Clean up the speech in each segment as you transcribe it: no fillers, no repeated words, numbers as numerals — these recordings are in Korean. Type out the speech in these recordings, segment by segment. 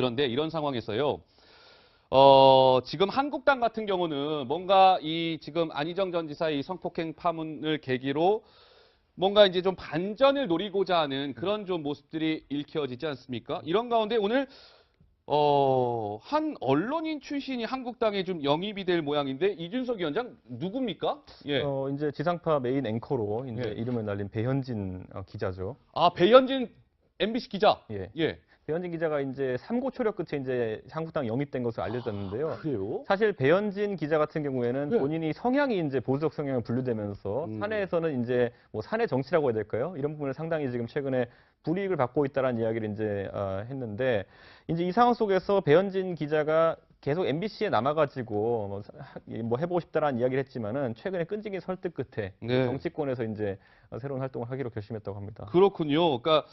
그런데 이런 상황에서요. 지금 한국당 같은 경우는 뭔가 이 지금 안희정 전 지사의 이 성폭행 파문을 계기로 뭔가 이제 좀 반전을 노리고자 하는 그런 좀 모습들이 읽혀지지 않습니까? 이런 가운데 오늘 한 언론인 출신이 한국당에 좀 영입이 될 모양인데 이준석 위원장 누굽니까? 예. 이제 지상파 메인 앵커로 이제 예. 이름을 날린 배현진 기자죠. 아, 배현진 MBC 기자. 예. 예. 배현진 기자가 이제 삼고 초력 끝에 이제 한국당 영입된 것으로 알려졌는데요. 그래요? 사실 배현진 기자 같은 경우에는 네. 본인이 성향이 이제 보수적 성향을 분류되면서 사내에서는 이제 뭐 사내 정치라고 해야 될까요? 이런 부분을 상당히 지금 최근에 불이익을 받고 있다라는 이야기를 이제 했는데 이제 이 상황 속에서 배현진 기자가 계속 MBC에 남아가지고 뭐 해보고 싶다라는 이야기를 했지만은 최근에 끈질긴 설득 끝에 네. 정치권에서 이제 새로운 활동을 하기로 결심했다고 합니다. 그렇군요. 그러니까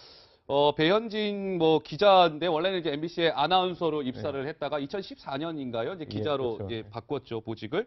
배현진 뭐 기자인데 원래는 이제 MBC의 아나운서로 입사를 했다가 2014년인가요? 이제 기자로 그렇죠. 이제 바꿨죠, 보직을.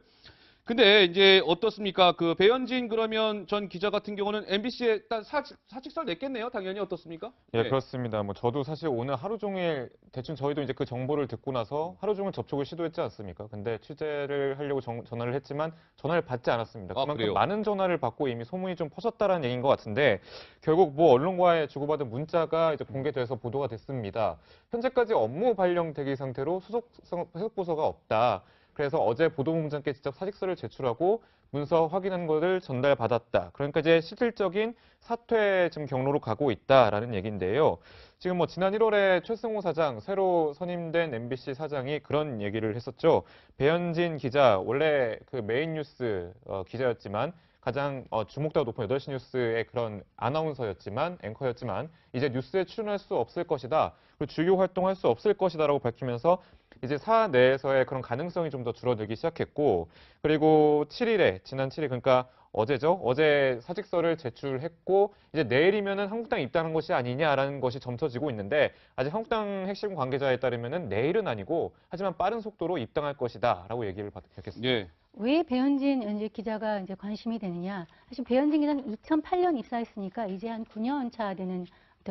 근데 이제 어떻습니까? 그 배현진 그러면 전 기자 같은 경우는 MBC에 일단 사직서를 냈겠네요. 당연히 어떻습니까? 예, 네. 그렇습니다. 뭐 저도 사실 오늘 하루 종일 대충 저희도 이제 그 정보를 듣고 나서 하루 종일 접촉을 시도했지 않습니까? 근데 취재를 하려고 전화를 했지만 전화를 받지 않았습니다. 그만큼 그래요? 많은 전화를 받고 이미 소문이 좀 퍼졌다라는 얘기인 것 같은데 결국 뭐 언론과의 주고받은 문자가 이제 공개돼서 보도가 됐습니다. 현재까지 업무 발령 대기 상태로 회속 보고서가 없다. 그래서 어제 보도본부장께 직접 사직서를 제출하고 문서 확인한 것을 전달받았다. 그러니까 이제 실질적인 사퇴 지금 경로로 가고 있다라는 얘기인데요. 지금 뭐 지난 1월에 최승호 사장, 새로 선임된 MBC 사장이 그런 얘기를 했었죠. 배현진 기자, 원래 그 메인 뉴스 기자였지만 가장 주목도가 높은 8시 뉴스의 그런 아나운서였지만, 앵커였지만 이제 뉴스에 출연할 수 없을 것이다. 그리고 주요 활동할 수 없을 것이다라고 밝히면서 이제 사 내에서의 그런 가능성이 좀 더 줄어들기 시작했고, 그리고 7일에 지난 7일 그러니까 어제죠. 어제 사직서를 제출했고 이제 내일이면은 한국당 입당한 것이 아니냐라는 것이 점쳐지고 있는데 아직 한국당 핵심 관계자에 따르면은 내일은 아니고 하지만 빠른 속도로 입당할 것이다라고 얘기를 밝혔습니다. 예. 왜 배현진 이제 기자가 이제 관심이 되느냐? 사실 배현진 기자는 2008년 입사했으니까 이제 한 9년 차 되는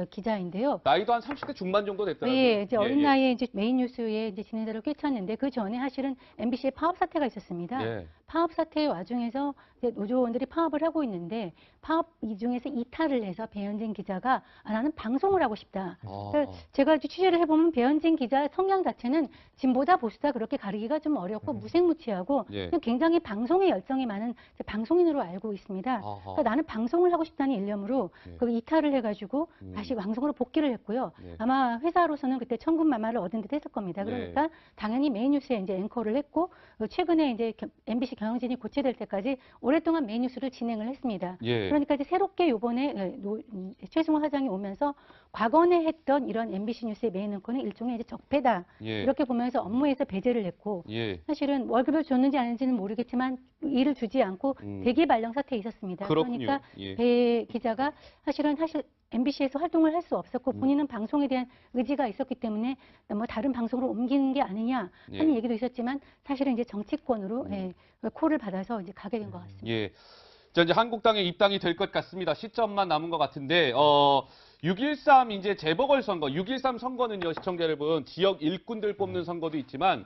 기자인데요. 나이도 한 30대 중반 정도 됐더라고요. 예, 이제 어린 예. 나이에 이제 메인 뉴스에 이제 진행자를 꿰찼는데 그 전에 사실은 MBC의 파업 사태가 있었습니다. 예. 파업 사태의 와중에서 이제 노조원들이 파업을 하고 있는데 파업 이 중에서 이탈을 해서 배현진 기자가 나는 방송을 하고 싶다. 그래서 제가 이제 취재를 해보면 배현진 기자의 성향 자체는 진보다 보수다 그렇게 가리기가 좀 어렵고 무색무취하고 예. 그냥 굉장히 방송에 열정이 많은 방송인으로 알고 있습니다. 그러니까 나는 방송을 하고 싶다는 일념으로 예. 그 이탈을 해가지고 다시 방송으로 복귀를 했고요. 예. 아마 회사로서는 그때 천군만마를 얻은 듯 했을 겁니다. 그러니까 당연히 메인 뉴스에 이제 앵커를 했고 최근에 이제 MBC 경영진이 고체될 때까지 오랫동안 메인 뉴스를 진행을 했습니다. 예. 그러니까 이제 새롭게 이번에 최승호 사장이 오면서 과거에 했던 이런 MBC 뉴스의 메인 앵커는 일종의 이제 적폐다. 예. 이렇게 보면서 업무에서 배제를 했고 예. 사실은 월급을 줬는지 아닌지는 모르겠지만 일을 주지 않고 대기 발령 사태에 있었습니다. 그렇군요. 그러니까 예. 배 기자가 사실 MBC에서 활동을 할 수 없었고 본인은 방송에 대한 의지가 있었기 때문에 뭐 다른 방송으로 옮기는 게 아니냐 하는 예. 얘기도 있었지만 사실은 이제 정치권으로 콜을 받아서 이제 가게 된 것 같습니다. 예. 자, 이제 한국당에 입당이 될 것 같습니다. 시점만 남은 것 같은데, 6.13 이제 재보궐선거, 6.13 선거는요, 시청자 여러분, 지역 일꾼들 뽑는 선거도 있지만,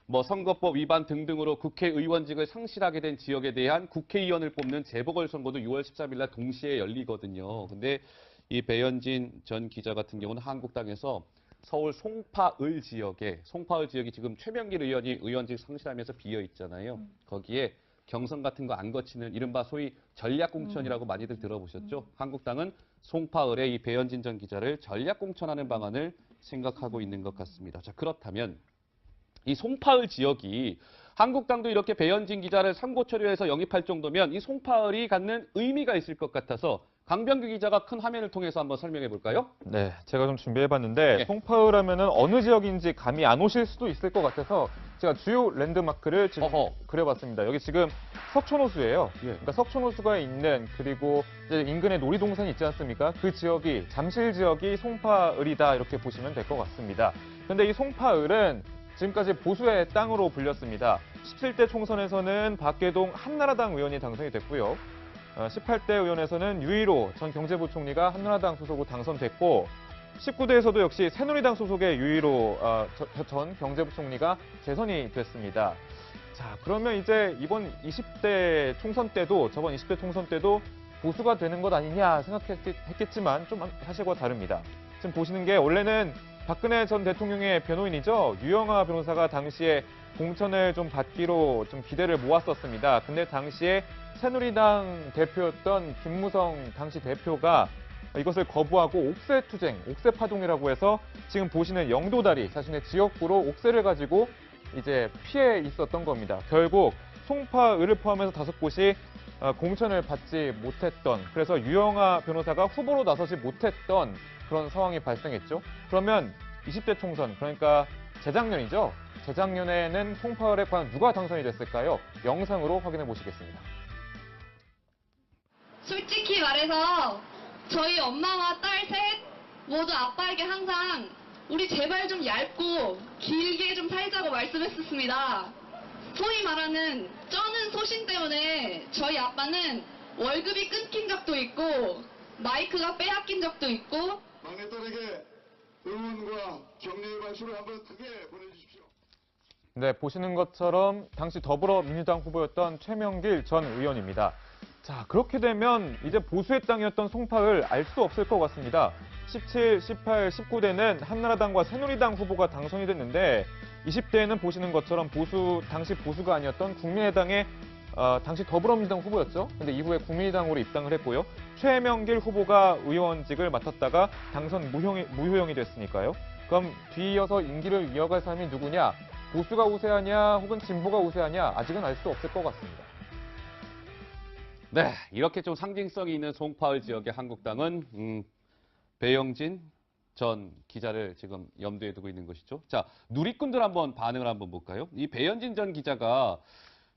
뭐 선거법 위반 등등으로 국회의원직을 상실하게 된 지역에 대한 국회의원을 뽑는 재보궐선거도 6월 13일 날 동시에 열리거든요. 근데 이 배현진 전 기자 같은 경우는 한국당에서 서울 송파을 지역이 지금 최명길 의원이 의원직 상실하면서 비어 있잖아요. 거기에 경선 같은 거 안 거치는 이른바 소위 전략공천이라고 많이들 들어보셨죠? 한국당은 송파을에 이 배현진 전 기자를 전략공천하는 방안을 생각하고 있는 것 같습니다. 자, 그렇다면 이 송파을 지역이 한국당도 이렇게 배현진 기자를 삼고초려해서 영입할 정도면 이 송파을이 갖는 의미가 있을 것 같아서 강병규 기자가 큰 화면을 통해서 한번 설명해 볼까요? 네, 제가 좀 준비해봤는데 예. 송파을 하면은 어느 지역인지 감이 안 오실 수도 있을 것 같아서 제가 주요 랜드마크를 지금 그려봤습니다. 여기 지금 석촌호수예요. 예. 그러니까 석촌호수가 있는 그리고 이제 인근에 놀이동산이 있지 않습니까? 그 지역이 잠실 지역이 송파을이다 이렇게 보시면 될 것 같습니다. 그런데 이 송파을은 지금까지 보수의 땅으로 불렸습니다. 17대 총선에서는 박계동 한나라당 의원이 당선이 됐고요. 18대 의원에서는 유일호 전 경제부총리가 한나라당 소속으로 당선됐고 19대에서도 역시 새누리당 소속의 유일호 전 경제부총리가 재선이 됐습니다. 자, 그러면 이제 이번 20대 총선 때도 저번 20대 총선 때도 보수가 되는 것 아니냐 생각했겠지만 좀 사실과 다릅니다. 지금 보시는 게 원래는 박근혜 전 대통령의 변호인이죠. 유영하 변호사가 당시에 공천을 좀 받기로 좀 기대를 모았었습니다. 근데 당시에 새누리당 대표였던 김무성 당시 대표가 이것을 거부하고 옥새 투쟁, 옥새 파동이라고 해서 지금 보시는 영도다리 자신의 지역구로 옥새를 가지고 이제 피해 있었던 겁니다. 결국 송파, 을을 포함해서 5곳이 공천을 받지 못했던, 그래서 유영하 변호사가 후보로 나서지 못했던 그런 상황이 발생했죠. 그러면 20대 총선, 그러니까 재작년이죠. 재작년에는 송파, 을에 과연 누가 당선이 됐을까요? 영상으로 확인해 보시겠습니다. 솔직히 말해서 저희 엄마와 딸 셋 모두 아빠에게 항상 우리 제발 좀 얇고 길게 좀 살자고 말씀했었습니다. 소위 말하는 쩌는 소신 때문에 저희 아빠는 월급이 끊긴 적도 있고 마이크가 빼앗긴 적도 있고 막내딸에게 응원과 격려의 말씀을 한번 크게 보내주십시오. 네, 보시는 것처럼 당시 더불어민주당 후보였던 최명길 전 의원입니다. 자, 그렇게 되면 이제 보수의 땅이었던 송파를 알 수 없을 것 같습니다. 17, 18, 19대는 한나라당과 새누리당 후보가 당선이 됐는데 20대에는 보시는 것처럼 당시 보수가 아니었던 국민의당의 당시 더불어민주당 후보였죠. 근데 이후에 국민의당으로 입당을 했고요. 최명길 후보가 의원직을 맡았다가 당선 무효형이 됐으니까요. 그럼 뒤이어서 임기를 이어갈 사람이 누구냐? 보수가 우세하냐 혹은 진보가 우세하냐? 아직은 알 수 없을 것 같습니다. 네, 이렇게 좀 상징성이 있는 송파을 지역의 한국당은 배영진 전 기자를 지금 염두에 두고 있는 것이죠. 자, 누리꾼들 한번 반응을 한번 볼까요? 이 배현진 전 기자가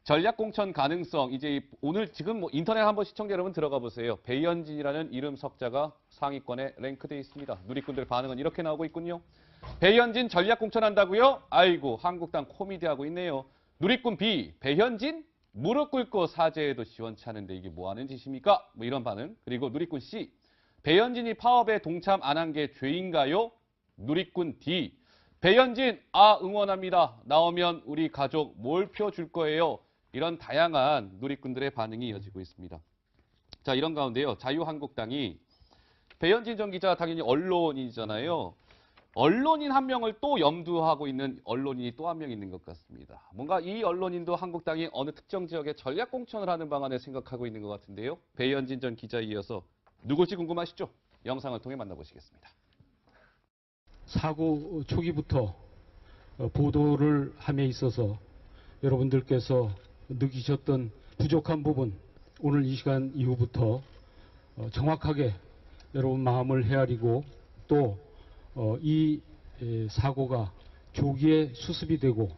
전략 공천 가능성, 이제 오늘 지금 뭐 인터넷 한번 시청자 여러분 들어가 보세요. 배현진이라는 이름 석자가 상위권에 랭크되어 있습니다. 누리꾼들 반응은 이렇게 나오고 있군요. 배현진 전략 공천한다고요? 아이고, 한국당 코미디하고 있네요. 누리꾼 B, 배현진? 무릎 꿇고 사죄해도 시원치 않은데 이게 뭐 하는 짓입니까? 뭐 이런 반응. 그리고 누리꾼 C, 배현진이 파업에 동참 안 한 게 죄인가요? 누리꾼 D, 배현진 응원합니다. 나오면 우리 가족 몰표 줄 거예요. 이런 다양한 누리꾼들의 반응이 이어지고 있습니다. 자, 이런 가운데요. 자유한국당이 배현진 전 기자 당연히 언론인이잖아요. 언론인 한 명을 또 염두하고 있는 언론인이 또 한 명 있는 것 같습니다. 뭔가 이 언론인도 한국당이 어느 특정 지역에 전략 공천을 하는 방안을 생각하고 있는 것 같은데요. 배현진 전 기자에 이어서 누굴지 궁금하시죠? 영상을 통해 만나보시겠습니다. 사고 초기부터 보도를 함에 있어서 여러분들께서 느끼셨던 부족한 부분, 오늘 이 시간 이후부터 정확하게 여러분 마음을 헤아리고 또 이 사고가 조기에 수습이 되고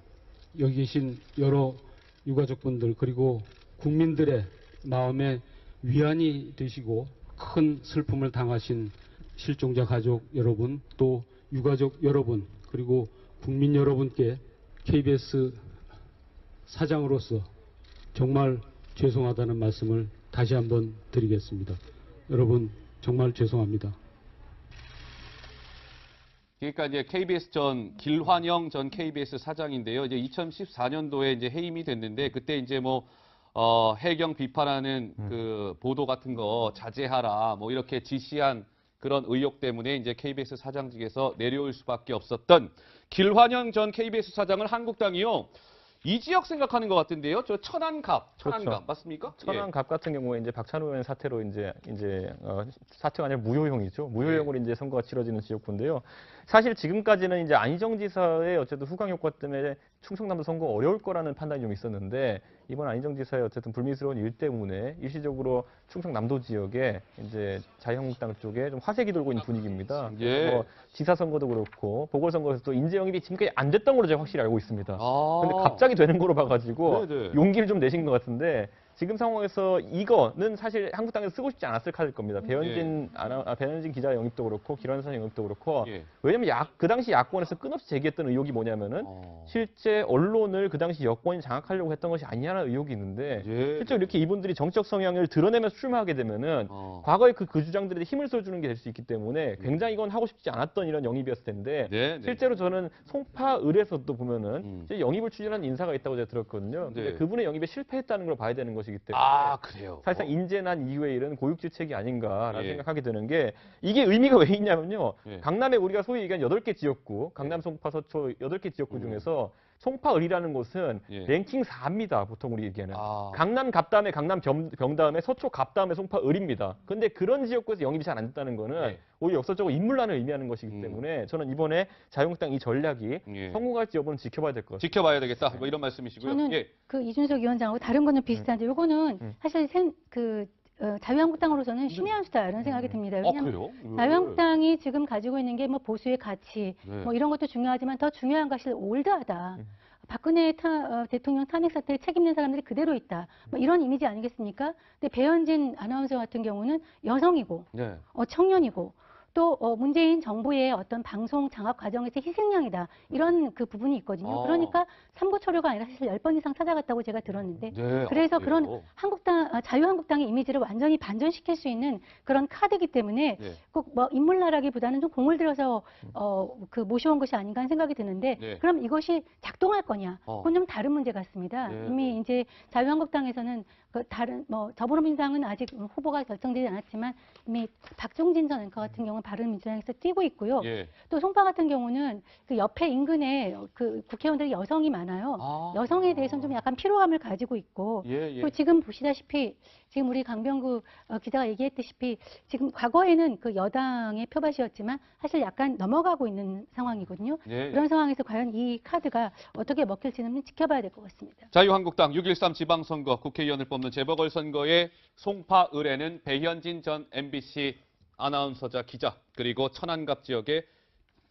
여기 계신 여러 유가족분들 그리고 국민들의 마음에 위안이 되시고 큰 슬픔을 당하신 실종자 가족 여러분 또 유가족 여러분 그리고 국민 여러분께 KBS 사장으로서 정말 죄송하다는 말씀을 다시 한번 드리겠습니다. 여러분 정말 죄송합니다. 그러니까 이제 KBS 길환영 전 KBS 사장인데요. 이제 2014년도에 이제 해임이 됐는데 그때 이제 해경 비판하는 그 보도 같은 거 자제하라 뭐 이렇게 지시한 그런 의혹 때문에 이제 KBS 사장직에서 내려올 수밖에 없었던 길환영 전 KBS 사장을 한국당이요. 이 지역 생각하는 것 같은데요. 저 천안갑 그렇죠. 맞습니까? 천안갑 같은 경우에 이제 박찬호 의원 사태로 이제 사퇴가 아니라 무효형이죠. 무효형으로 이제 선거가 치러지는 지역구인데요. 사실 지금까지는 이제 안희정 지사의 어쨌든 후광 효과 때문에 충청남도 선거 어려울 거라는 판단이 좀 있었는데 이번 안희정 지사의 어쨌든 불미스러운 일 때문에 일시적으로 충청남도 지역에 이제 자유한국당 쪽에 좀 화색이 돌고 있는 분위기입니다. 예. 지사 선거도 그렇고 보궐선거에서도 인재 영입이 지금까지 안 됐던 걸로 제가 확실히 알고 있습니다. 아. 근데 갑자기 되는 거로 봐가지고 네네. 용기를 좀 내신 것 같은데 지금 상황에서 이거는 사실 한국당에서 쓰고 싶지 않았을 카드일 겁니다. 배현진 기자 영입도 그렇고 김원선 영입도 그렇고 예. 왜냐면 그 당시 야권에서 끝없이 제기했던 의혹이 뭐냐면은 실제 언론을 그 당시 여권이 장악하려고 했던 것이 아니냐는 의혹이 있는데 예. 실제로 이렇게 이분들이 정책 성향을 드러내면서 출마하게 되면은 과거에 그 주장들에 힘을 써주는 게 될 수 있기 때문에 굉장히 이건 하고 싶지 않았던 이런 영입이었을 텐데 네, 네. 실제로 저는 송파을에서도 보면은 이제 영입을 추진한 인사가 있다고 제가 들었거든요. 근데 네. 그분의 영입에 실패했다는 걸 봐야 되는 것이기 때문에 아, 그래요. 사실상 인재난 이후의 일은 고육지책이 아닌가라는 예. 생각하게 되는 게 이게 의미가 왜 있냐면요. 예. 강남에 우리가 소위 얘기한 8개 지역구, 강남, 송파, 서초 8개 지역구 중에서 송파을이라는 곳은 예. 랭킹 4입니다. 보통 우리 얘기하는. 아. 강남 갑 다음에 강남 병 다음에 서초 갑 다음에 송파을입니다. 근데 그런 지역구에서 영입이 잘 안 됐다는 거는 예. 오히려 역사적으로 인물난을 의미하는 것이기 때문에 저는 이번에 자유한국당 이 전략이 예. 성공할지 여부는 지켜봐야 될 것 같습니다. 지켜봐야 되겠다. 뭐 이런 말씀이시고요. 저는 예. 그 이준석 위원장하고 다른 거는 비슷한데 요거는 사실 자유한국당으로서는 신의 한 수다 이런 생각이 듭니다. 아, 왜냐하면 그래요? 왜? 자유한국당이 지금 가지고 있는 게 뭐 보수의 가치, 네. 뭐 이런 것도 중요하지만 더 중요한 것이 올드하다. 박근혜 대통령 탄핵 사태에 책임진 사람들이 그대로 있다. 뭐 이런 이미지 아니겠습니까? 근데 배현진 아나운서 같은 경우는 여성이고 네. 청년이고 또 문재인 정부의 어떤 방송 장악 과정에서 희생양이다. 이런 그 부분이 있거든요. 그러니까 삼고초려가 아니라 사실 10번 이상 찾아갔다고 제가 들었는데 네. 그래서 아, 그래요? 그런 자유한국당의 이미지를 완전히 반전시킬 수 있는 그런 카드이기 때문에 네. 꼭 뭐 인물나라기보다는 좀 공을 들여서 모셔온 것이 아닌가 하는 생각이 드는데 네. 그럼 이것이 작동할 거냐? 그건 좀 다른 문제 같습니다. 네. 이미 이제 자유한국당에서는 그 다른 더불어민주당은 아직 후보가 결정되지 않았지만 이미 박종진 전 앵커 같은 경우는 바른민주당에서 뛰고 있고요. 예. 또 송파 같은 경우는 그 옆에 인근에 그 국회의원들이 여성이 많아요. 아. 여성에 대해서는 좀 약간 피로감을 가지고 있고 예, 예. 그리고 지금 보시다시피 지금 우리 강병구 기자가 얘기했다시피 지금 과거에는 그 여당의 표밭이었지만 사실 약간 넘어가고 있는 상황이거든요. 예. 그런 상황에서 과연 이 카드가 어떻게 먹힐지는 지켜봐야 될 것 같습니다. 자유한국당 6.13 지방선거 국회의원을 뽑는 재보궐선거의 송파을에는 배현진 전 MBC 아나운서자 기자 그리고 천안갑 지역의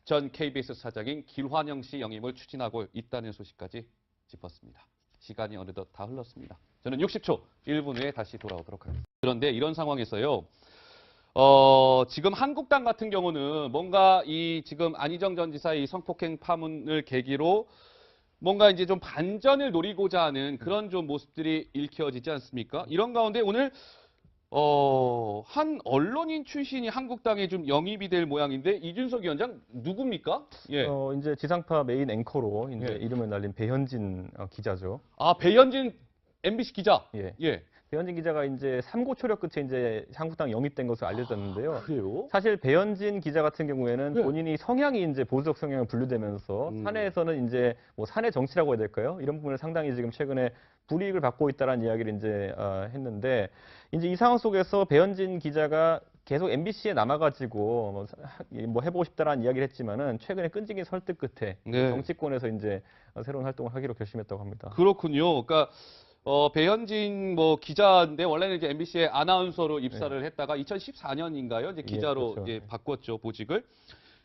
전 KBS 사장인 길환영 씨 영입을 추진하고 있다는 소식까지 짚었습니다. 시간이 어느덧 다 흘렀습니다. 저는 60초 1분 후에 다시 돌아오도록 하겠습니다. 그런데 이런 상황에서요. 지금 한국당 같은 경우는 뭔가 이 지금 안희정 전 지사의 이 성폭행 파문을 계기로 뭔가 이제 좀 반전을 노리고자 하는 그런 좀 모습들이 읽혀지지 않습니까? 이런 가운데 오늘 한 언론인 출신이 한국당에 좀 영입이 될 모양인데 이준석 위원장 누굽니까? 예. 이제 지상파 메인 앵커로 이제 예. 이름을 날린 배현진 기자죠. 아, 배현진 MBC 기자. 예. 예. 배현진 기자가 이제 삼고초려 끝에 이제 한국당 영입된 것으로 알려졌는데요. 그래요? 사실 배현진 기자 같은 경우에는 네. 본인이 성향이 이제 보수적 성향을 분류되면서 사내에서는 이제 뭐 사내 정치라고 해야 될까요? 이런 부분을 상당히 지금 최근에 불이익을 받고 있다는 이야기를 이제 했는데 이제 이 상황 속에서 배현진 기자가 계속 MBC에 남아가지고 뭐 해보고 싶다라는 이야기를 했지만은 최근에 끈질긴 설득 끝에 네. 정치권에서 이제 새로운 활동을 하기로 결심했다고 합니다. 그렇군요. 그러니까 배현진 뭐 기자인데 원래는 이제 MBC의 아나운서로 입사를 했다가 2014년인가요? 이제 기자로 그렇죠. 이제 바꿨죠, 보직을.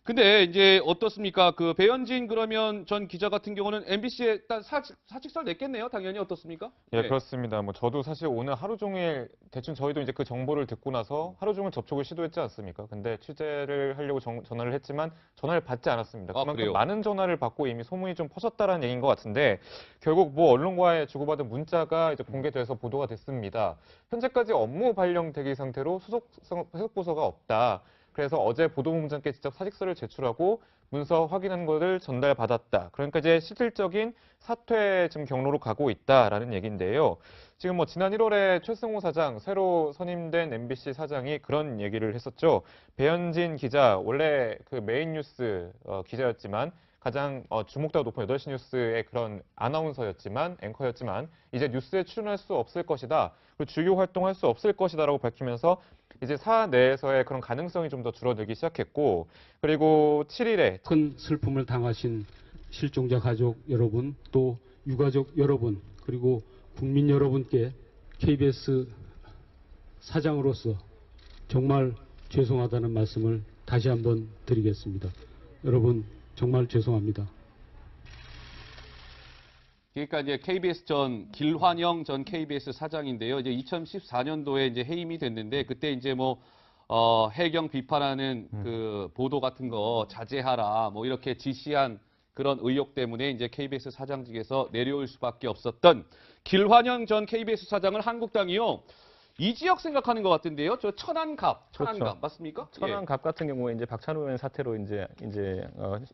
근데 이제 어떻습니까? 그 배현진 그러면 전 기자 같은 경우는 MBC에 일단 사직서를 냈겠네요. 당연히 어떻습니까? 예, 네. 그렇습니다. 뭐 저도 사실 오늘 하루 종일 대충 저희도 이제 그 정보를 듣고 나서 하루 종일 접촉을 시도했지 않습니까? 근데 취재를 하려고 전화를 했지만 전화를 받지 않았습니다. 아, 그만큼 그래요? 많은 전화를 받고 이미 소문이 좀 퍼졌다라는 얘기인 것 같은데 결국 뭐 언론과의 주고받은 문자가 이제 공개돼서 보도가 됐습니다. 현재까지 업무 발령 대기 상태로 해석 보고서가 없다. 그래서 어제 보도본부장께 직접 사직서를 제출하고 문서 확인한 것을 전달받았다. 그러니까 이제 실질적인 사퇴 지금 경로로 가고 있다라는 얘기인데요. 지금 뭐 지난 1월에 최승호 사장, 새로 선임된 MBC 사장이 그런 얘기를 했었죠. 배현진 기자, 원래 그 메인 뉴스 기자였지만 가장 주목도가 높은 8시 뉴스의 그런 아나운서였지만, 앵커였지만 이제 뉴스에 출연할 수 없을 것이다. 그리고 주요 활동할 수 없을 것이다라고 밝히면서 이제 사 내에서의 그런 가능성이 좀 더 줄어들기 시작했고, 그리고 7일에 큰 슬픔을 당하신 실종자 가족 여러분, 또 유가족 여러분, 그리고 국민 여러분께 KBS 사장으로서 정말 죄송하다는 말씀을 다시 한번 드리겠습니다. 여러분 정말 죄송합니다. 그러니까 이제 KBS 전 길환영 전 KBS 사장인데요. 이제 2014년도에 이제 해임이 됐는데 그때 이제 뭐 해경 비판하는 그 보도 같은 거 자제하라 뭐 이렇게 지시한 그런 의혹 때문에 이제 KBS 사장직에서 내려올 수밖에 없었던 길환영 전 KBS 사장을 한국당이요. 이 지역 생각하는 것 같은데요. 저 천안갑 그렇죠. 맞습니까? 천안갑 같은 경우에 이제 박찬호 의원 사태로 이제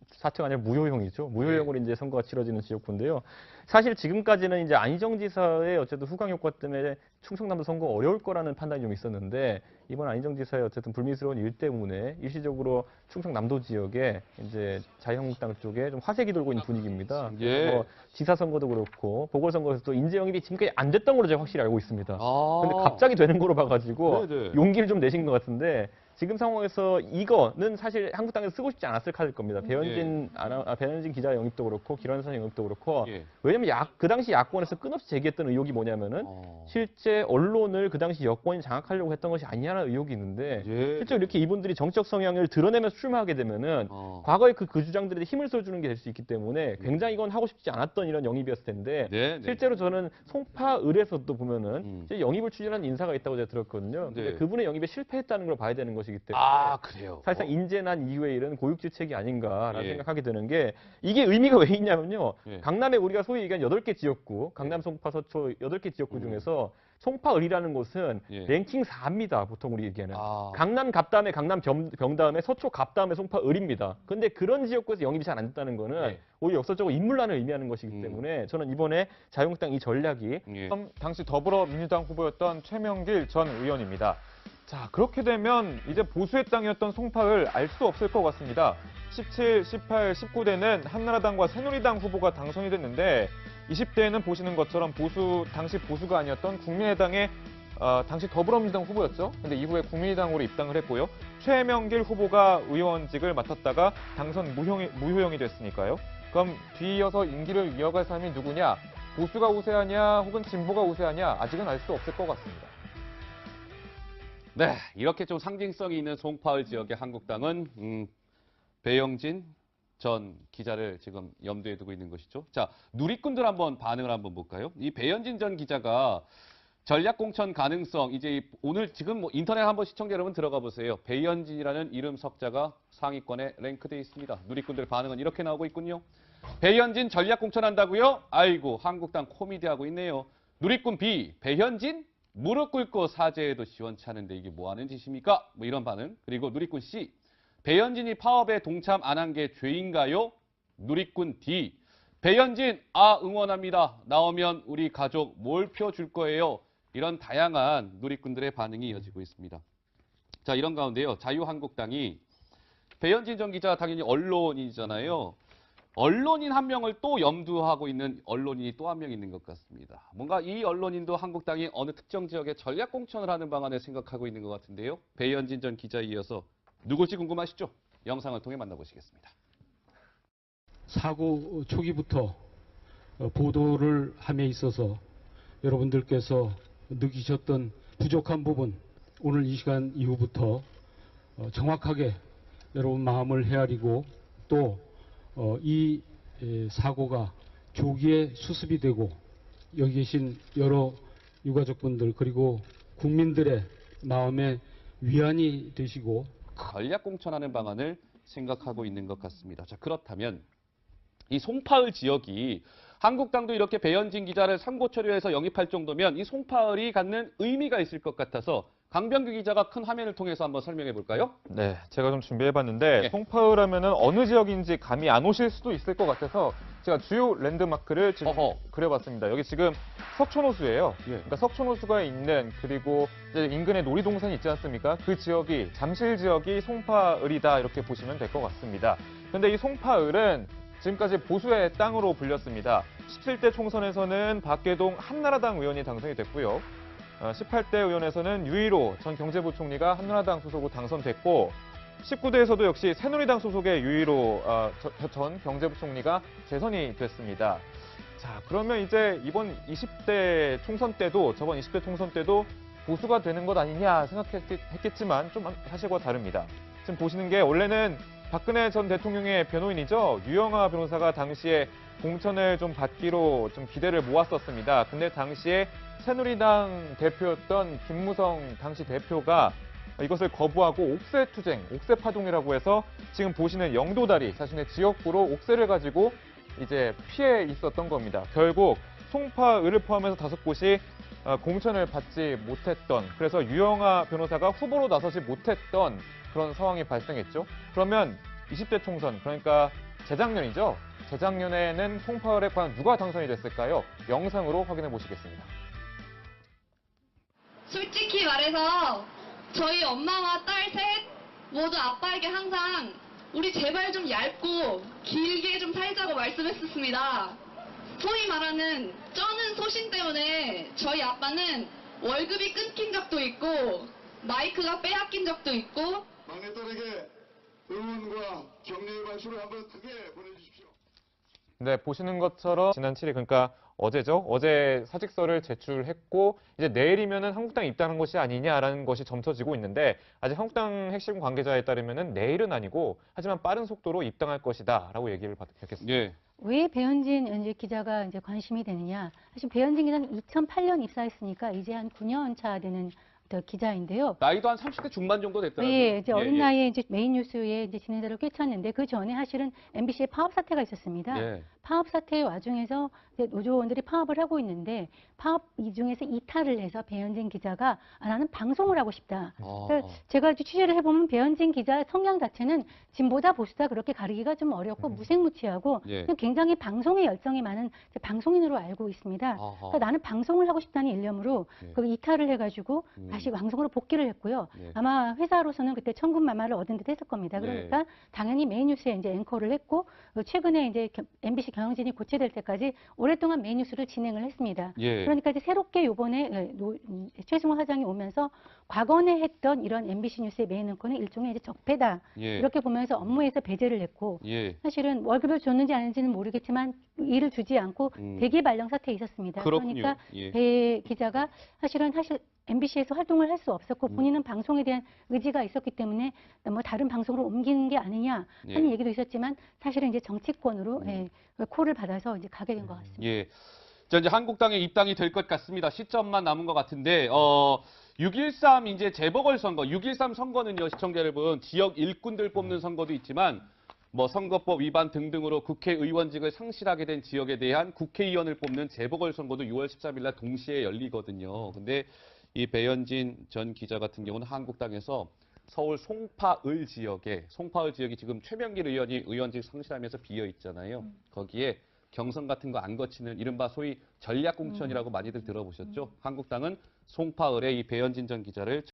사퇴가 아니라 무효형이죠. 무효형으로 이제 선거가 치러지는 지역구인데요. 사실 지금까지는 이제 안희정 지사의 어쨌든 후광 효과 때문에 충청남도 선거 어려울 거라는 판단이 좀 있었는데 이번 안희정 지사의 어쨌든 불미스러운 일 때문에 일시적으로 충청남도 지역에 이제 자유한국당 쪽에 좀 화색이 돌고 있는 분위기입니다. 예. 뭐 지사 선거도 그렇고 보궐선거에서도 인재 영입이 지금까지 안 됐던 걸로 제가 확실히 알고 있습니다. 근데 갑자기 되는 거로 봐가지고 네네. 용기를 좀 내신 것 같은데 지금 상황에서 이거는 사실 한국당에서 쓰고 싶지 않았을 카드일 겁니다. 배현진 기자 영입도 그렇고 길환선 영입도 그렇고 예. 왜냐면 그 당시 야권에서 끝없이 제기했던 의혹이 뭐냐면은 실제 언론을 그 당시 여권이 장악하려고 했던 것이 아니냐는 의혹이 있는데 예. 실제 이렇게 이분들이 정책 성향을 드러내면서 출마하게 되면은 과거에 그 주장들에 힘을 써주는 게 될 수 있기 때문에 굉장히 이건 하고 싶지 않았던 이런 영입이었을 텐데 네, 네. 실제로 저는 송파을에서도 보면은 이제 영입을 추진한 인사가 있다고 제가 들었거든요. 근데 네. 그분의 영입에 실패했다는 걸 봐야 되는 것이기 때문에 아, 그래요. 사실상 인재난 이후의 일은 고육지책이 아닌가라는 예. 생각하게 되는 게 이게 의미가 왜 있냐면요. 예. 강남에 우리가 소위 얘기한 8개 지역구, 강남, 송파, 서초 8개 지역구 중에서 송파을이라는 곳은 예. 랭킹 4입니다. 보통 우리 얘기하는. 아. 강남 갑 다음에 강남 병 다음에 서초 갑 다음에 송파을입니다. 근데 그런 지역구에서 영입이 잘 안 됐다는 거는 예. 오히려 역사적으로 인물난을 의미하는 것이기 때문에 저는 이번에 자유한국당 이 전략이 예. 당시 더불어민주당 후보였던 최명길 전 의원입니다. 자, 그렇게 되면 이제 보수의 땅이었던 송파를 알 수 없을 것 같습니다. 17, 18, 19대는 한나라당과 새누리당 후보가 당선이 됐는데 20대에는 보시는 것처럼 당시 보수가 아니었던 국민의당의 당시 더불어민주당 후보였죠. 근데 이후에 국민의당으로 입당을 했고요. 최명길 후보가 의원직을 맡았다가 당선 무효형이 됐으니까요. 그럼 뒤이어서 임기를 이어갈 사람이 누구냐? 보수가 우세하냐 혹은 진보가 우세하냐? 아직은 알 수 없을 것 같습니다. 네, 이렇게 좀 상징성이 있는 송파을 지역의 한국당은 배영진 전 기자를 지금 염두에 두고 있는 것이죠. 자, 누리꾼들 한번 반응을 한번 볼까요? 이 배현진 전 기자가 전략 공천 가능성 이제 오늘 지금 뭐 인터넷 한번 시청자 여러분 들어가 보세요. 배현진이라는 이름 석자가 상위권에 랭크되어 있습니다. 누리꾼들 반응은 이렇게 나오고 있군요. 배현진 전략 공천한다고요? 아이고 한국당 코미디하고 있네요. 누리꾼 B 배현진 무릎 꿇고 사죄해도 시원찮은데 이게 뭐 하는 짓입니까? 뭐 이런 반응. 그리고 누리꾼 C 배현진이 파업에 동참 안 한 게 죄인가요? 누리꾼 D 배현진 응원합니다. 나오면 우리 가족 몰표 줄 거예요. 이런 다양한 누리꾼들의 반응이 이어지고 있습니다. 자, 이런 가운데요. 자유한국당이 배현진 전 기자 당연히 언론인이잖아요. 언론인 한 명을 또 염두하고 있는 언론인이 또 한 명 있는 것 같습니다. 뭔가 이 언론인도 한국당이 어느 특정 지역에 전략 공천을 하는 방안을 생각하고 있는 것 같은데요. 배현진 전 기자에 이어서 누굴지 궁금하시죠? 영상을 통해 만나보시겠습니다. 사고 초기부터 보도를 함에 있어서 여러분들께서 느끼셨던 부족한 부분 오늘 이 시간 이후부터 정확하게 여러분 마음을 헤아리고 또 이 사고가 조기에 수습이 되고 여기 계신 여러 유가족분들 그리고 국민들의 마음에 위안이 되시고 전략 공천하는 방안을 생각하고 있는 것 같습니다. 자, 그렇다면 이 송파을 지역이 한국당도 이렇게 배현진 기자를 선고 처리해서 영입할 정도면 이 송파을이 갖는 의미가 있을 것 같아서 강병규 기자가 큰 화면을 통해서 한번 설명해 볼까요? 네, 제가 좀 준비해봤는데 네. 송파을 하면은 어느 지역인지 감이 안 오실 수도 있을 것 같아서 제가 주요 랜드마크를 지금 그려봤습니다. 여기 지금 석촌호수예요. 그러니까 석촌호수가 있는 그리고 이제 인근에 놀이동산이 있지 않습니까? 그 지역이 잠실 지역이 송파을이다 이렇게 보시면 될 것 같습니다. 그런데 이 송파을은 지금까지 보수의 땅으로 불렸습니다. 17대 총선에서는 박계동 한나라당 의원이 당선이 됐고요. 18대 의원에서는 유일호 전 경제부총리가 한나라당 소속으로 당선됐고 19대에서도 역시 새누리당 소속의 유일호 전 경제부총리가 재선이 됐습니다. 자, 그러면 이제 이번 20대 총선 때도 저번 20대 총선 때도 보수가 되는 것 아니냐 생각했겠지만 좀 사실과 다릅니다. 지금 보시는 게 원래는 박근혜 전 대통령의 변호인이죠. 유영하 변호사가 당시에 공천을 좀 받기로 좀 기대를 모았었습니다. 근데 당시에 새누리당 대표였던 김무성 당시 대표가 이것을 거부하고 옥새 투쟁, 옥새 파동이라고 해서 지금 보시는 영도다리 자신의 지역구로 옥새를 가지고 이제 피해 있었던 겁니다. 결국 송파을을 포함해서 5곳이 공천을 받지 못했던, 그래서 유영하 변호사가 후보로 나서지 못했던 그런 상황이 발생했죠. 그러면 20대 총선, 그러니까 재작년이죠. 재작년에는 송파을에 과연 누가 당선이 됐을까요? 영상으로 확인해 보시겠습니다. 솔직히 말해서 저희 엄마와 딸 셋 모두 아빠에게 항상 우리 제발 좀 얇고 길게 좀 살자고 말씀했었습니다. 소위 말하는 쩌는 소신 때문에 저희 아빠는 월급이 끊긴 적도 있고 마이크가 빼앗긴 적도 있고 막내딸에게 응원과 격려의 말씀을 한번 크게 보내주십시오. 네, 보시는 것처럼 지난 7일, 그러니까 어제죠. 어제 사직서를 제출했고 이제 내일이면은 한국당에 입당한 것이 아니냐라는 것이 점쳐지고 있는데, 아직 한국당 핵심 관계자에 따르면은 내일은 아니고 하지만 빠른 속도로 입당할 것이다라고 얘기를 밝혔습니다. 예. 왜 배현진 이제 기자가 이제 관심이 되느냐? 사실 배현진 기자는 2008년 입사했으니까 이제 한 9년 차 되는 기자인데요. 나이도 한 30대 중반 정도 됐더라고요. 예, 이제 어린 예. 나이에 이제 메인 뉴스에 이제 진행자를 꿰찼는데 그 전에 사실은 MBC의 파업 사태가 있었습니다. 예. 파업 사태의 와중에서 이제 노조원들이 파업을 하고 있는데 파업 이 중에서 이탈을 해서 배현진 기자가 나는 방송을 하고 싶다. 그래서 제가 이제 취재를 해보면 배현진 기자의 성향 자체는 진보다 보수다 그렇게 가리기가 좀 어렵고 무색무취하고 예. 그냥 굉장히 방송에 열정이 많은 방송인으로 알고 있습니다. 그러니까 나는 방송을 하고 싶다는 일념으로 예. 그 이탈을 해가지고 다시 방송으로 복귀를 했고요. 예. 아마 회사로서는 그때 천군만마를 얻은 듯 했을 겁니다. 그러니까 당연히 메인 뉴스에 이제 앵커를 했고 최근에 이제 MBC 경영진이 고체될 때까지 오랫동안 메인 뉴스를 진행을 했습니다. 예. 그러니까 이제 새롭게 요번에 최승호 사장이 오면서 과거에 했던 이런 MBC 뉴스의 메인 앵커는 일종의 이제 적폐다. 예. 이렇게 보면서 업무에서 배제를 했고 예. 사실은 월급을 줬는지 아닌지는 모르겠지만 일을 주지 않고 대기 발령 사태에 있었습니다. 그렇군요. 그러니까 예. 배 기자가 사실 MBC에서 활동을 할 수 없었고 본인은 방송에 대한 의지가 있었기 때문에 뭐 다른 방송으로 옮기는 게 아니냐 하는 예. 얘기도 있었지만 사실은 이제 정치권으로 콜을 받아서 이제 가게 된 것 같습니다. 예. 자, 이제 한국당에 입당이 될 것 같습니다. 시점만 남은 것 같은데, 6.13 이제 재보궐선거, 6.13 선거는요, 시청자 여러분, 지역 일꾼들 뽑는 선거도 있지만, 뭐 선거법 위반 등등으로 국회의원직을 상실하게 된 지역에 대한 국회의원을 뽑는 재보궐선거도 6월 13일 날 동시에 열리거든요. 근데 이 배현진 전 기자 같은 경우는 한국당에서 서울 송파을 지역이 지금 최명길 의원이 의원직 상실하면서 비어 있잖아요. 거기에 경선 같은 거 안 거치는 이른바 소위 전략공천이라고 많이들 들어보셨죠? 한국당은 송파을에 이 배현진 전 기자를